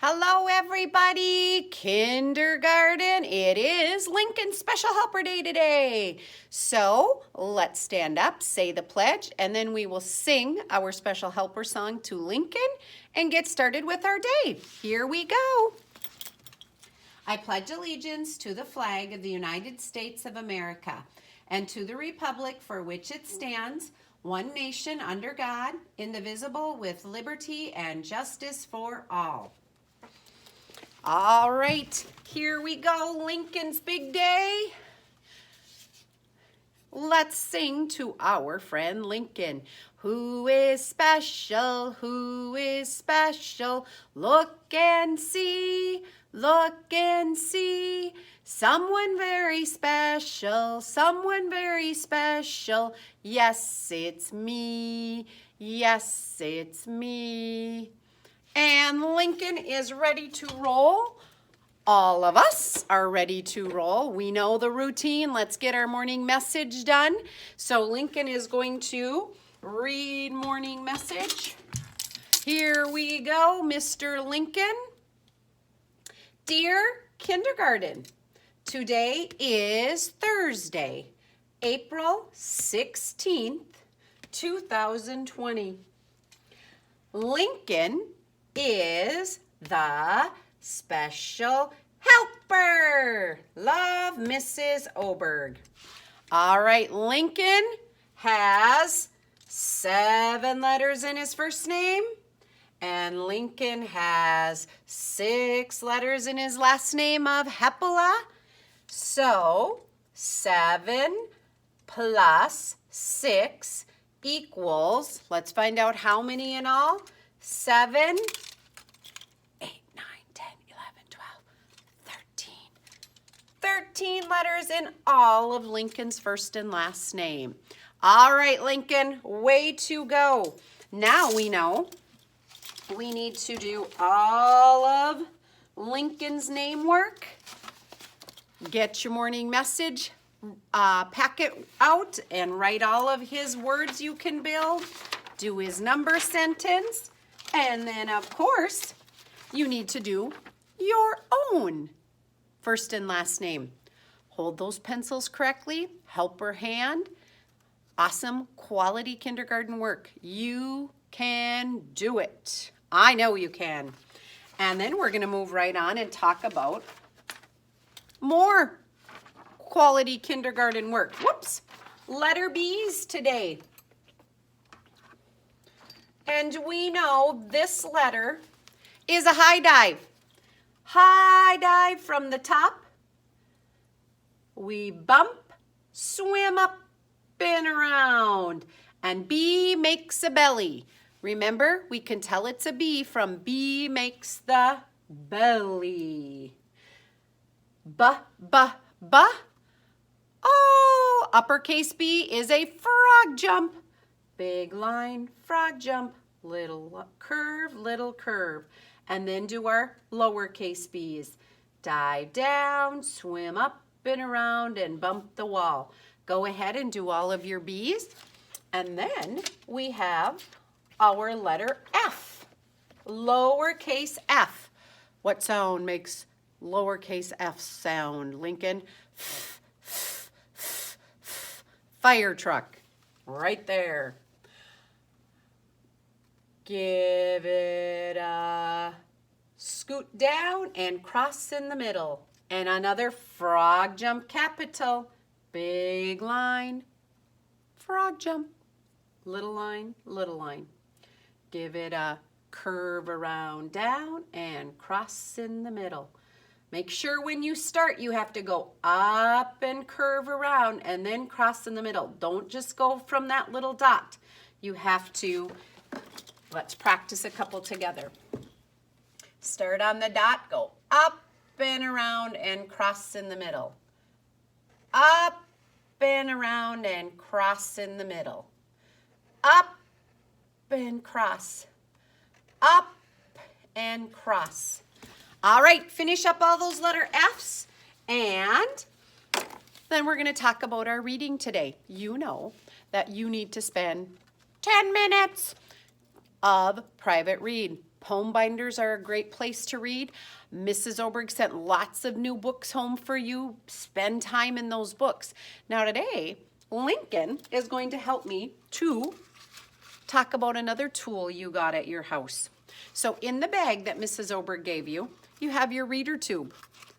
Hello, everybody. Kindergarten. It is Lincoln Special Helper Day today. So let's stand up, say the pledge, and then we will sing our special helper song to Lincoln and get started with our day. Here we go. I pledge allegiance to the flag of the United States of America and to the republic for which it stands, one nation under God, indivisible, with liberty and justice for all. All right, here we go, Lincoln's big day. Let's sing to our friend Lincoln. Who is special? Who is special? Look and see, look and see. Someone very special, someone very special. Yes, it's me. Yes, it's me. And Lincoln is ready to roll. All of us are ready to roll. We know the routine. Let's get our morning message done. So Lincoln is going to read morning message. Here we go, Mr. Lincoln. Dear Kindergarten, today is Thursday, April 16th, 2020. Lincoln is the special helper. Love, Mrs. Oberg. All right, Lincoln has 7 letters in his first name, and Lincoln has 6 letters in his last name of Hepala. So 7 plus 6 equals, let's find out how many in all. 7, 8, 9, 10, 11, 12, 13. 13 letters in all of Lincoln's first and last name. All right, Lincoln, way to go. Now we know we need to do all of Lincoln's name work. Get your morning message packet out and write all of his words you can build. Do his number sentence. And then, of course, you need to do your own first and last name. Hold those pencils correctly. Helper hand. Awesome quality kindergarten work. You can do it. I know you can. And then we're going to move right on and talk about more quality kindergarten work. Whoops. Letter B's today. And we know this letter is a high dive. High dive from the top. We bump, swim up and around. And B makes a belly. Remember, we can tell it's a B from B makes the belly. B. Oh, uppercase B is a frog jump. Big line, frog jump, little curve. And then do our lowercase b's. Dive down, swim up and around, and bump the wall. Go ahead and do all of your B's. And then we have our letter F, lowercase f. What sound makes lowercase f sound, Lincoln? Fire truck, right there. Give it a scoot down and cross in the middle. And another frog jump capital. Big line, frog jump, little line. Give it a curve around down and cross in the middle. Make sure when you start you have to go up and curve around and then cross in the middle. Don't just go from that little dot. You have to, let's practice a couple together. Start on the dot, go up and around and cross in the middle. Up and around and cross in the middle. Up and cross. Up and cross. All right, finish up all those letter F's, and then we're going to talk about our reading today. You know that you need to spend 10 minutes of private read. Poem binders are a great place to read. Mrs. Oberg sent lots of new books home for you. Spend time in those books. Now today, Lincoln is going to help me to talk about another tool you got at your house. So in the bag that Mrs. Oberg gave you, you have your reader tube,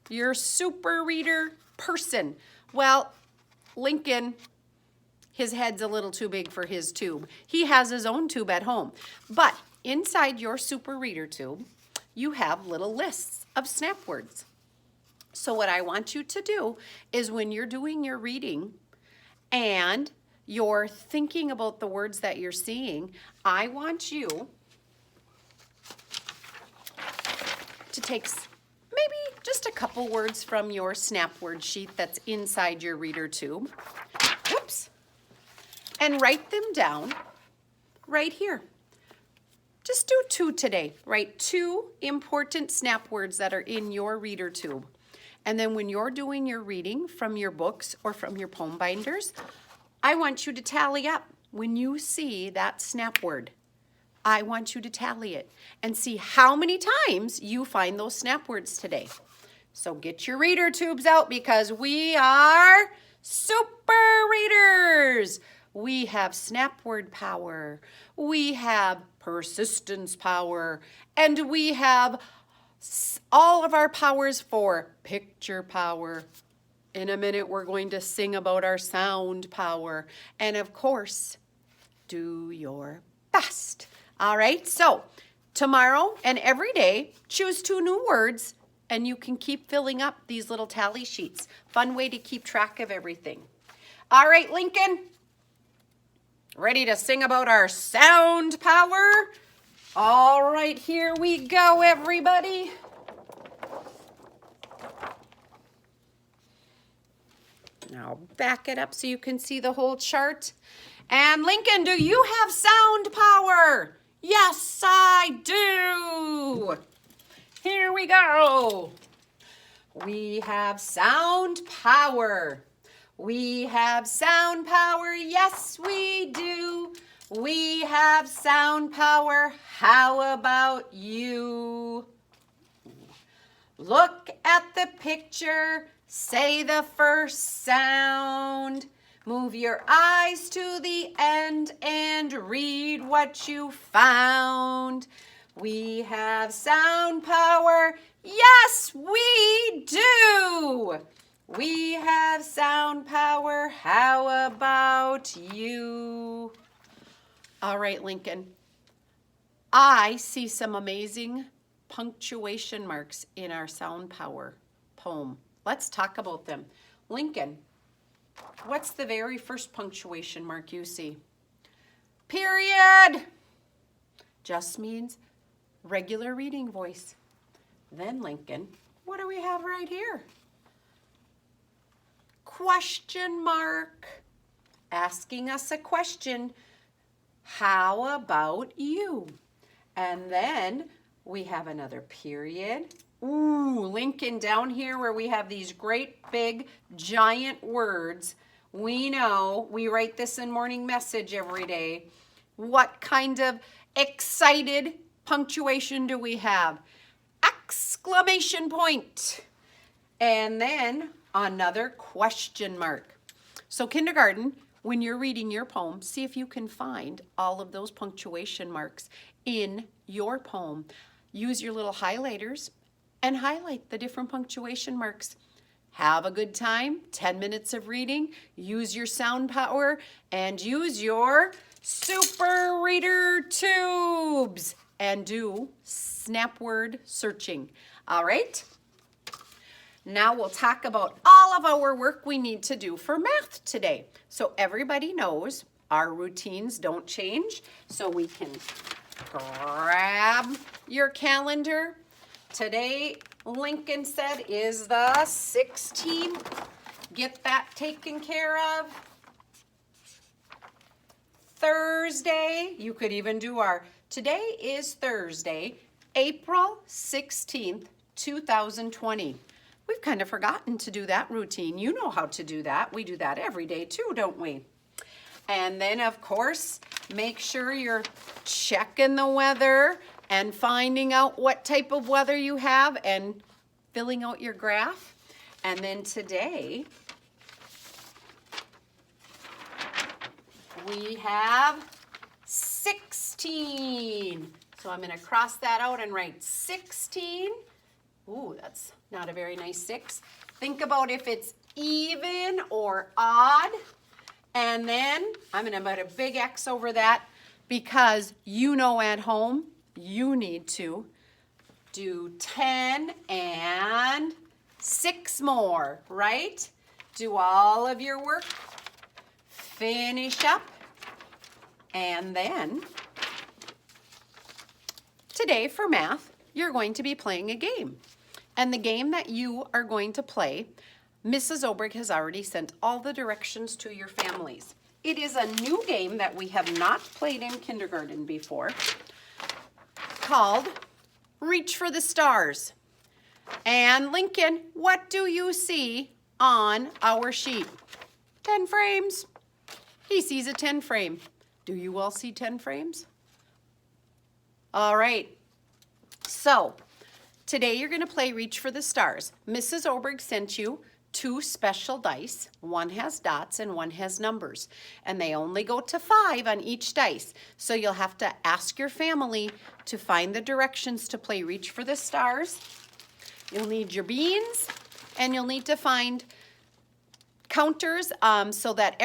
your super reader person. Well, Lincoln, his head's a little too big for his tube. He has his own tube at home. But inside your super reader tube, you have little lists of snap words. So what I want you to do is when you're doing your reading and you're thinking about the words that you're seeing, I want you to take maybe just a couple words from your snap word sheet that's inside your reader tube. Whoops. And write them down right here. Just do 2 today. Write 2 important snap words that are in your reader tube. And then when you're doing your reading from your books or from your poem binders, I want you to tally up when you see that snap word. I want you to tally it and see how many times you find those snap words today. So get your reader tubes out because we are super readers. We have snap word power. We have persistence power. And we have all of our powers for picture power. In a minute, we're going to sing about our sound power. And of course, do your best. All right, so tomorrow and every day, choose 2 new words and you can keep filling up these little tally sheets. Fun way to keep track of everything. All right, Lincoln, ready to sing about our sound power? All right, here we go, everybody. Now back it up so you can see the whole chart. And Lincoln, do you have sound power? Yes, I do. Here we go. We have sound power. We have sound power. Yes, we do. We have sound power. How about you? Look at the picture. Say the first sound. Move your eyes to the end and read what you found. We have sound power. Yes, we do. We have sound power. How about you? All right, Lincoln. I see some amazing punctuation marks in our sound power poem. Let's talk about them. Lincoln, what's the very first punctuation mark you see? Period. Just means regular reading voice. Then, Lincoln, what do we have right here? Question mark. Asking us a question. How about you? And then we have another period. Ooh, Lincoln, down here where we have these great big giant words, we know, we write this in Morning Message every day. What kind of excited punctuation do we have? Exclamation point. And then another question mark. So kindergarten, when you're reading your poem, see if you can find all of those punctuation marks in your poem. Use your little highlighters and highlight the different punctuation marks. Have a good time, 10 minutes of reading, use your sound power, and use your super reader tubes, and do snap word searching. All right? Now we'll talk about all of our work we need to do for math today. So everybody knows our routines don't change, so we can grab your calendar. Today, Lincoln said, is the 16th. Get that taken care of. Thursday, you could even do today is Thursday, April 16th, 2020. We've kind of forgotten to do that routine. You know how to do that. We do that every day too, don't we? And then, of course, make sure you're checking the weather and finding out what type of weather you have and filling out your graph. And then today, we have 16. So I'm going to cross that out and write 16. Ooh, that's not a very nice 6. Think about if it's even or odd. And then I'm going to put a big X over that because you know at home you need to do 10 and 6 more, right? Do all of your work, finish up, and then today for math, you're going to be playing a game. And the game that you are going to play, Mrs. Oberg has already sent all the directions to your families. It is a new game that we have not played in kindergarten before, called Reach for the Stars. And Lincoln, what do you see on our sheet? 10 frames. He sees a 10 frame. Do you all see 10 frames? All right. So today you're going to play Reach for the Stars. Mrs. Oberg sent you 2 special dice. One has dots and one has numbers. And they only go to 5 on each dice. So you'll have to ask your family to find the directions to play Reach for the Stars. You'll need your beans and you'll need to find counters so that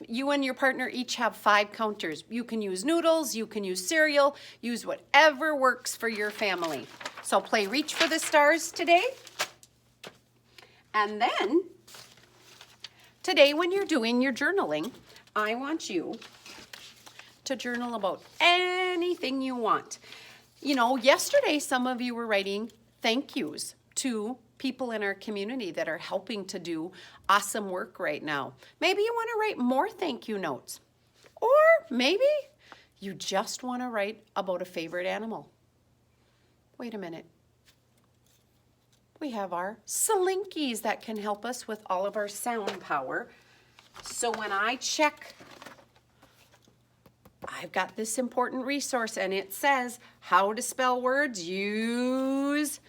you and your partner each have 5 counters. You can use noodles, you can use cereal, use whatever works for your family. So play Reach for the Stars today. And then today when you're doing your journaling, I want you to journal about anything you want. You know, yesterday some of you were writing thank yous to people in our community that are helping to do awesome work right now. Maybe you want to write more thank you notes. Or maybe you just want to write about a favorite animal. Wait a minute. We have our Slinkies that can help us with all of our sound power. So when I check, I've got this important resource and it says how to spell words. Use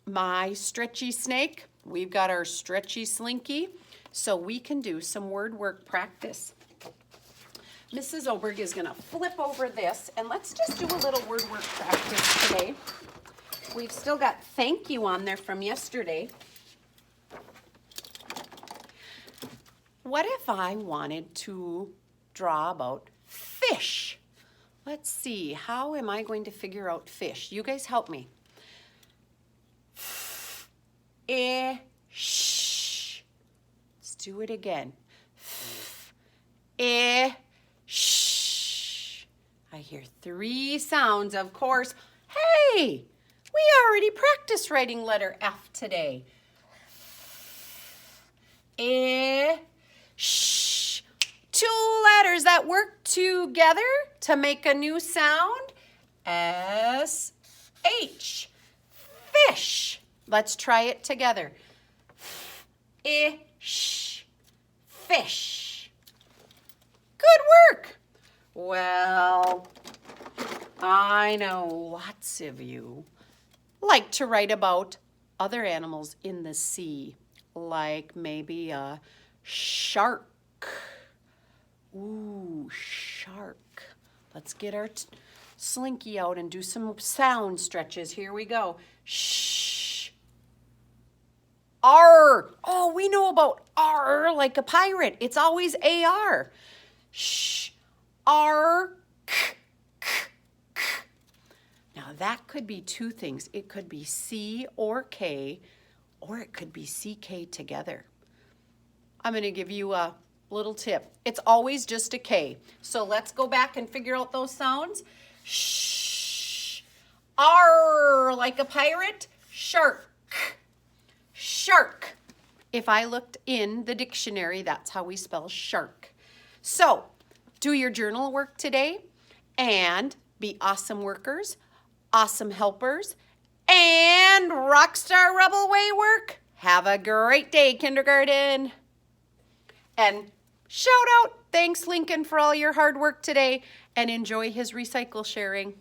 my stretchy snake. We've got our stretchy Slinky, so we can do some word work practice. Mrs. Oberg is going to flip over this, and let's just do a little word work practice today. We've still got thank you on there from yesterday. What if I wanted to draw about fish? Let's see, how am I going to figure out fish? You guys help me. Sh. Let's do it again. Sh. I hear 3 sounds, of course. Hey, we already practiced writing letter F today. Sh. 2 letters that work together to make a new sound. S-H. Fish. Let's try it together. Ish. Fish. Good work. Well, I know lots of you like to write about other animals in the sea, like maybe a shark. Ooh, shark. Let's get our Slinky out and do some sound stretches. Here we go. Shh. R. Oh, we know about R like a pirate. It's always AR. Shh. R. K, k, k. Now that could be 2 things. It could be C or K, or it could be CK together. I'm going to give you a little tip. It's always just a K. So let's go back and figure out those sounds. Shh. R like a pirate. Shark. Shark. If I looked in the dictionary, that's how we spell shark. So, do your journal work today and be awesome workers, awesome helpers, and Rockstar Rebel Way work. Have a great day, kindergarten. And shout out, thanks Lincoln for all your hard work today, and enjoy his recycle sharing.